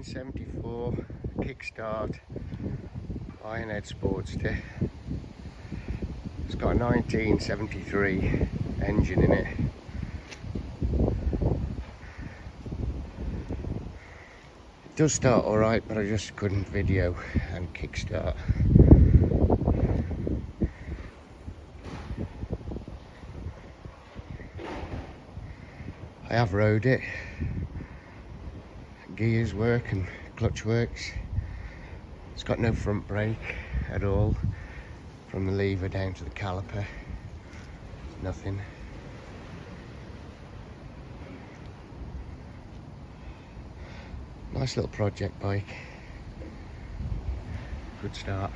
1974 kickstart Ironhead Sporster. It's got a 1973 engine in it. It does start alright, but I just couldn't video and kickstart. I have rode it. Gears work and clutch works. It's got no front brake at all, from the lever down to the caliper. Nothing. Nice little project bike. Good start.